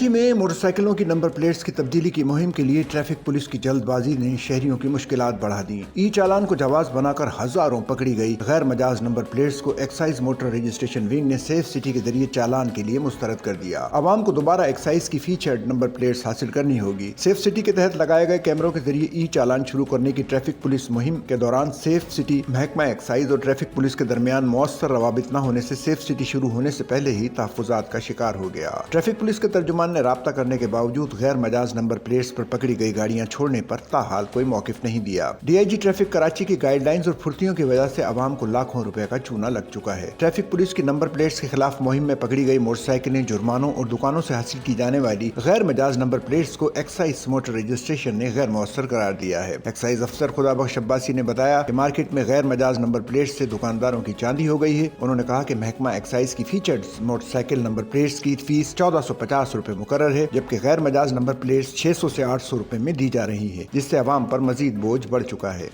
کراچی میں موٹر سائیکلوں کی نمبر پلیٹس کی تبدیلی کی مہم کے لیے ٹریفک پولیس کی جلد بازی نے شہریوں کی مشکلات بڑھا دی۔ ای چالان کو جواز بنا کر ہزاروں پکڑی گئی۔ غیر مجاز نمبر پلیٹس کو ایکسائز موٹر رجسٹریشن ونگ نے سیف سٹی کے ذریعے چالان کے لیے مسترد کر دیا۔ عوام کو دوبارہ ایکسائز کی فیچرڈ نمبر پلیٹس حاصل کرنی ہوگی۔ سیف سٹی کے تحت لگائے گئے کیمروں کے ذریعے ای چالان شروع کرنے کی ٹریفک پولیس مہم کے دوران سیف سٹی محکمہ ایکسائز اور ٹریفک پولیس کے درمیان مؤثر روابط نہ ہونے سے سیف سٹی شروع ہونے سے پہلے ہی تحفظات کا شکار ہو گیا۔ ٹریفک پولیس کے ترجمان نے رابطہ کرنے کے باوجود غیر مجاز نمبر پلیٹس پر پکڑی گئی گاڑیاں چھوڑنے پر تاحال کوئی موقف نہیں دیا۔ D I G traffic Karachi کی گائیڈ لائنز اور پھرتیوں کی وجہ سے عوام کو لاکھوں روپے کا چونا لگ چکا ہے۔ ٹریفک پولیس کی نمبر پلیٹس کے خلاف مہم میں پکڑی گئی موٹر سائیکلیں، جرمانوں اور دکانوں سے حاصل کی جانے والی غیر مجاز نمبر پلیٹس کو ایکسائز موٹر رجسٹریشن نے غیر مؤثر قرار دیا ہے۔ ایکسائز افسر خدا بخش عباسی نے بتایا کہ مارکیٹ میں غیر مجاز نمبر پلیٹس سے دکانداروں کی چاندی ہو گئی ہے۔ انہوں نے کہا کہ محکمہ ایکسائز کی featured motor cycle number plates کی فیس 1450 روپے مقرر ہے، جبکہ غیر مجاز نمبر پلیٹس 600 سے 800 روپے میں دی جا رہی ہے، جس سے عوام پر مزید بوجھ بڑھ چکا ہے۔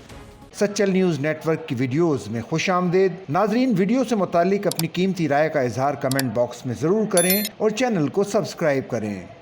سچل نیوز نیٹ ورک کی ویڈیوز میں خوش آمدید۔ ناظرین، ویڈیو سے متعلق اپنی قیمتی رائے کا اظہار کمنٹ باکس میں ضرور کریں اور چینل کو سبسکرائب کریں۔